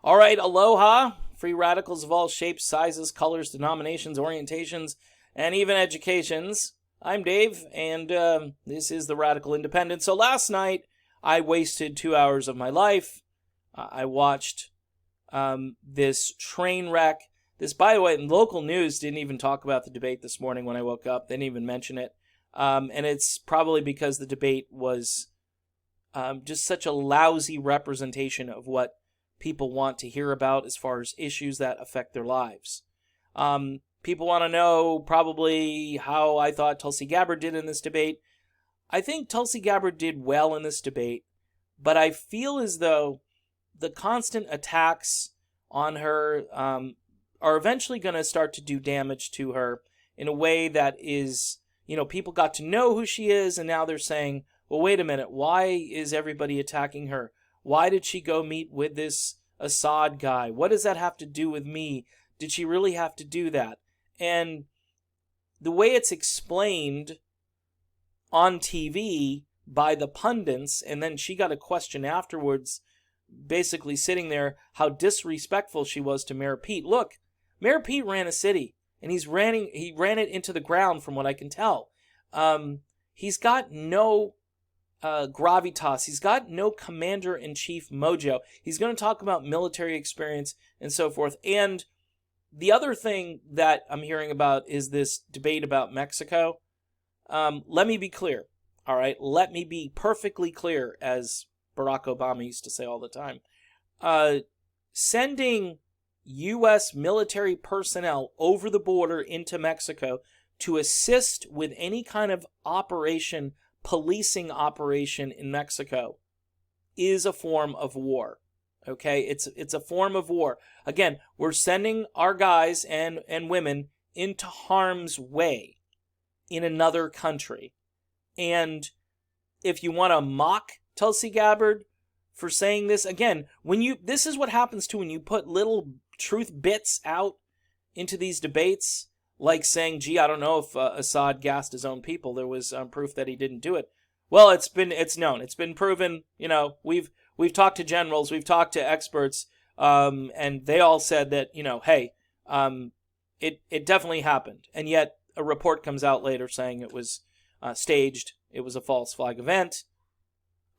All right, aloha, free radicals of all shapes, sizes, colors, denominations, orientations, and even educations. I'm Dave, and this is the Radical Independent. So last night, I wasted 2 hours of my life. I watched this train wreck. This, by the way, local news didn't even talk about the debate this morning when I woke up. They didn't even mention it. And it's probably because the debate was just such a lousy representation of what people want to hear about as far as issues that affect their lives. People want to know probably how I thought Tulsi Gabbard did in this debate. I think Tulsi Gabbard did well in this debate, but I feel as though the constant attacks on her are eventually going to start to do damage to her in a way that is, people got to know who she is, and now they're saying, well, wait a minute, why is everybody attacking her? Why did she go meet with this Assad guy? What does that have to do with me? Did she really have to do that? And the way it's explained on TV by the pundits, and then she got a question afterwards, basically sitting there, how disrespectful she was to Mayor Pete. Look, Mayor Pete ran a city, and he ran it into the ground from what I can tell. He's got no gravitas. He's got no commander-in-chief mojo. He's going to talk about military experience and so forth. And the other thing that I'm hearing about is this debate about Mexico. Let me be clear, all right? Let me be perfectly clear, as Barack Obama used to say all the time. Sending U.S. military personnel over the border into Mexico to assist with any kind of policing operation in Mexico is a form of war. Okay, it's a form of war. Again, we're sending our guys and women into harm's way in another country. And if you want to mock Tulsi Gabbard for saying this, again, this is what happens when you put little truth bits out into these debates, like saying, gee, I don't know if Assad gassed his own people. There was proof that he didn't do it. Well, it's known. It's been proven. We've talked to generals, we've talked to experts, and they all said that, hey, it definitely happened. And yet a report comes out later saying it was staged. It was a false flag event.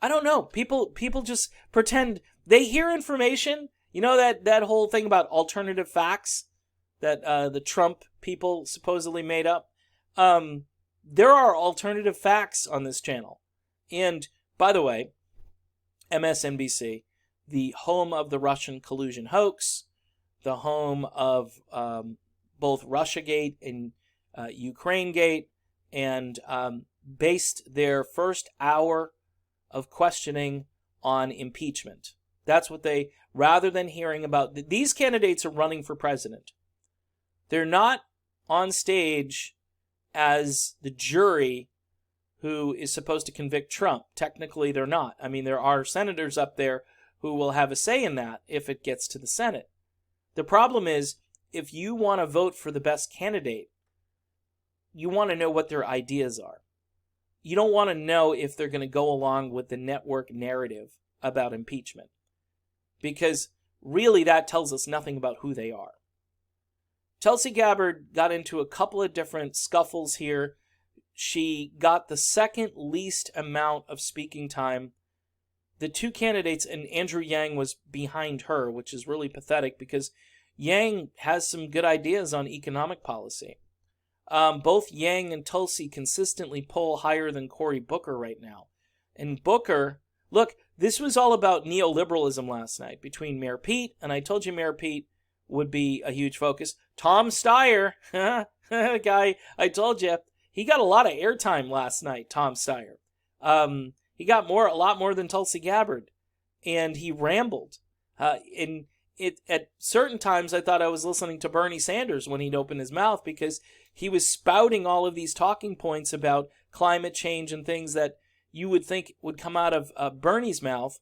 I don't know. People just pretend they hear information. That whole thing about alternative facts that the Trump people supposedly made up. There are alternative facts on this channel. And by the way, MSNBC, the home of the Russian collusion hoax, the home of both Russiagate and Ukrainegate, and based their first hour of questioning on impeachment. That's what rather than hearing about, these candidates are running for president. They're not on stage as the jury who is supposed to convict Trump. Technically, they're not. I mean, there are senators up there who will have a say in that if it gets to the Senate. The problem is, if you want to vote for the best candidate, you want to know what their ideas are. You don't want to know if they're going to go along with the network narrative about impeachment. Because really that tells us nothing about who they are. Tulsi Gabbard got into a couple of different scuffles here. She got the second least amount of speaking time. The two candidates, and Andrew Yang was behind her, which is really pathetic because Yang has some good ideas on economic policy. Both Yang and Tulsi consistently poll higher than Cory Booker right now. And Booker, look, this was all about neoliberalism last night between Mayor Pete, and I told you Mayor Pete would be a huge focus. Tom Steyer, guy, I told you, he got a lot of airtime last night, Tom Steyer. He got a lot more than Tulsi Gabbard, and he rambled. At certain times, I thought I was listening to Bernie Sanders when he'd open his mouth, because he was spouting all of these talking points about climate change and things that you would think would come out of Bernie's mouth.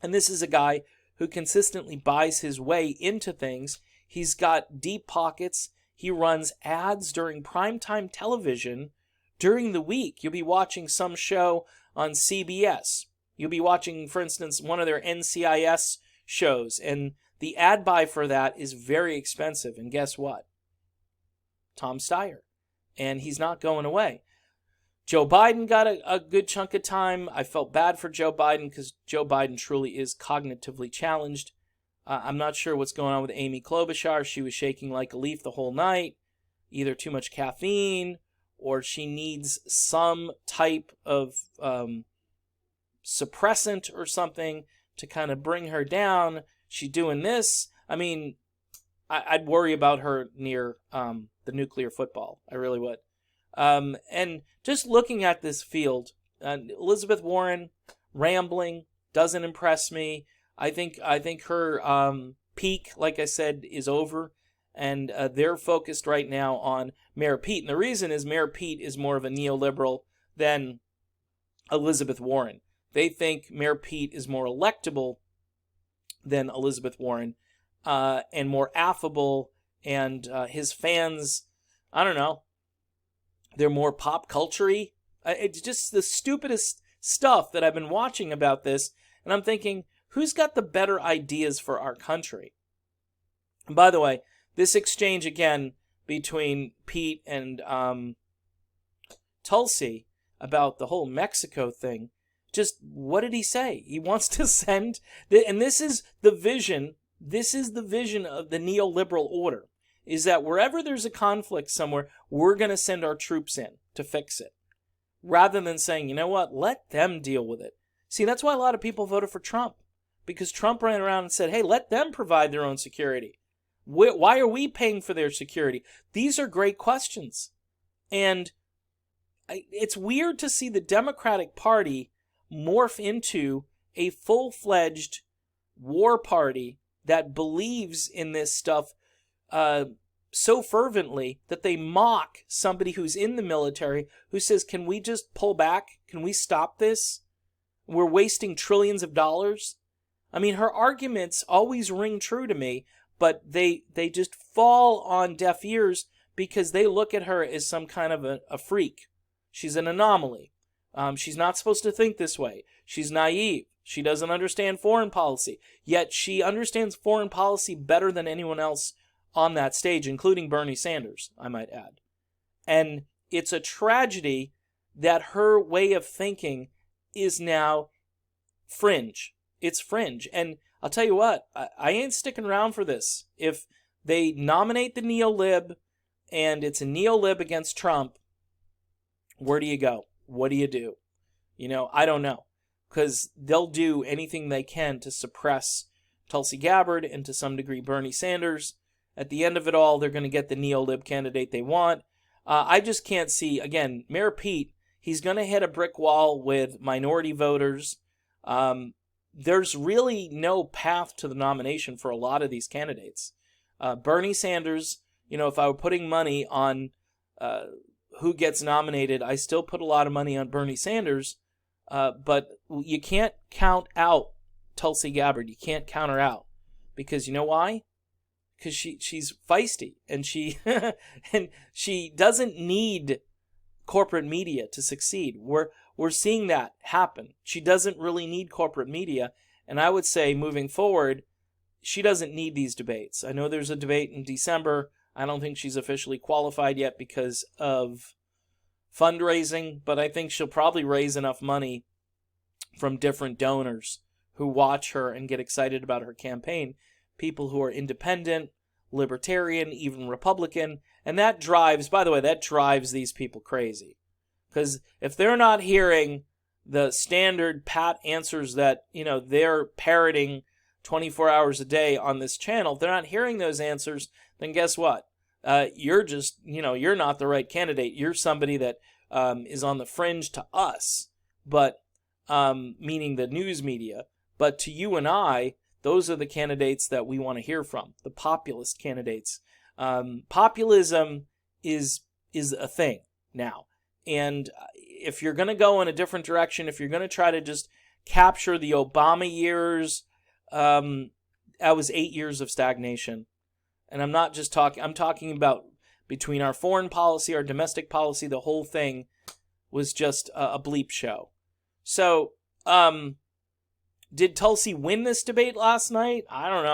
And this is a guy who consistently buys his way into things. He's got deep pockets. He runs ads during primetime television during the week. You'll be watching some show on CBS. You'll be watching, for instance, one of their NCIS shows, and the ad buy for that is very expensive. And guess what? Tom Steyer. And he's not going away. Joe Biden got a good chunk of time. I felt bad for Joe Biden because Joe Biden truly is cognitively challenged. I'm not sure what's going on with Amy Klobuchar. She was shaking like a leaf the whole night. Either too much caffeine or she needs some type of suppressant or something to kind of bring her down. She's doing this. I mean, I'd worry about her near the nuclear football. I really would. And just looking at this field, Elizabeth Warren rambling doesn't impress me. I think her peak, like I said, is over, and they're focused right now on Mayor Pete. And the reason is Mayor Pete is more of a neoliberal than Elizabeth Warren. They think Mayor Pete is more electable than Elizabeth Warren, and more affable, and his fans, I don't know, they're more pop culture-y. It's just the stupidest stuff that I've been watching about this, and I'm thinking, who's got the better ideas for our country? And by the way, this exchange again between Pete and Tulsi about the whole Mexico thing, just what did he say? He wants to send, and this is the vision of the neoliberal order, is that wherever there's a conflict somewhere, we're going to send our troops in to fix it. Rather than saying, you know what, let them deal with it. See, that's why a lot of people voted for Trump. Because Trump ran around and said, hey, let them provide their own security. Why are we paying for their security? These are great questions. And it's weird to see the Democratic Party morph into a full-fledged war party that believes in this stuff so fervently that they mock somebody who's in the military who says, can we just pull back? Can we stop this? We're wasting trillions of dollars. I mean, her arguments always ring true to me, but they just fall on deaf ears because they look at her as some kind of a freak. She's an anomaly. She's not supposed to think this way. She's naive. She doesn't understand foreign policy. Yet she understands foreign policy better than anyone else on that stage, including Bernie Sanders, I might add. And it's a tragedy that her way of thinking is now fringe. It's fringe. And I'll tell you what, I ain't sticking around for this. If they nominate the neolib and it's a neolib against Trump, where do you go? What do you do? I don't know. Because they'll do anything they can to suppress Tulsi Gabbard and to some degree Bernie Sanders. At the end of it all, they're going to get the neolib candidate they want. I just can't see, again, Mayor Pete, he's going to hit a brick wall with minority voters. There's really no path to the nomination for a lot of these candidates. Bernie Sanders, if I were putting money on who gets nominated, I still put a lot of money on Bernie Sanders, but you can't count out Tulsi Gabbard. You can't count her out. Because you know why? Because she's feisty, and she doesn't need corporate media to succeed. We're seeing that happen. She doesn't really need corporate media, and I would say moving forward, she doesn't need these debates. I know there's a debate in December. I don't think she's officially qualified yet because of fundraising, but I think she'll probably raise enough money from different donors who watch her and get excited about her campaign. People who are independent, libertarian, even Republican, and that drives these people crazy. Because if they're not hearing the standard pat answers that, they're parroting 24 hours a day on this channel, if they're not hearing those answers, then guess what? You're just, you're not the right candidate. You're somebody that is on the fringe to us, but meaning the news media. But to you and I, those are the candidates that we want to hear from, the populist candidates. Populism is a thing now. And if you're going to go in a different direction, if you're going to try to just capture the Obama years, that was 8 years of stagnation. And I'm not just talking, I'm talking about between our foreign policy, our domestic policy, the whole thing was just a bleep show. So, Did Tulsi win this debate last night? I don't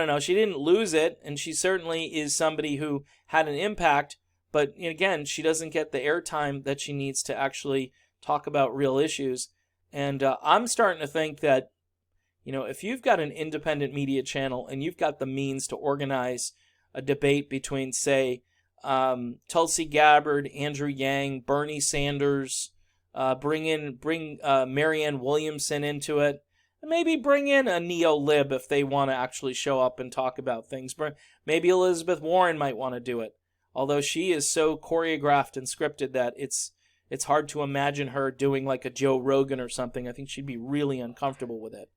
know. She didn't lose it, and she certainly is somebody who had an impact. But again, she doesn't get the airtime that she needs to actually talk about real issues. And I'm starting to think that, if you've got an independent media channel and you've got the means to organize a debate between, say, Tulsi Gabbard, Andrew Yang, Bernie Sanders, bring Marianne Williamson into it, and maybe bring in a neo-lib if they want to actually show up and talk about things. Maybe Elizabeth Warren might want to do it, although she is so choreographed and scripted that it's hard to imagine her doing like a Joe Rogan or something. I think she'd be really uncomfortable with it.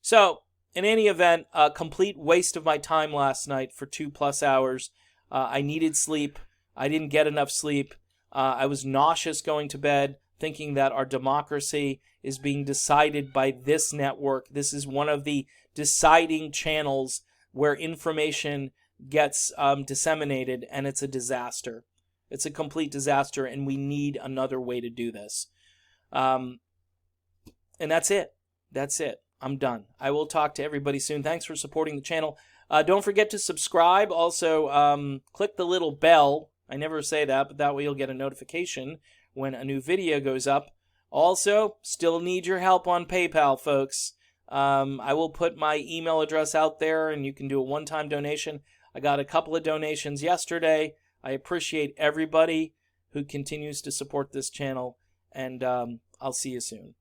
So, in any event, a complete waste of my time last night for 2+ hours. I needed sleep. I didn't get enough sleep. I was nauseous going to bed, thinking that our democracy is being decided by this network. This is one of the deciding channels where information gets disseminated, and it's a disaster. It's a complete disaster, and we need another way to do this. And that's it. That's it. I'm done. I will talk to everybody soon. Thanks for supporting the channel. Don't forget to subscribe. Also, click the little bell. I never say that, but that way you'll get a notification when a new video goes up. Also, still need your help on PayPal, folks. I will put my email address out there, and you can do a one-time donation. I got a couple of donations yesterday. I appreciate everybody who continues to support this channel, and I'll see you soon.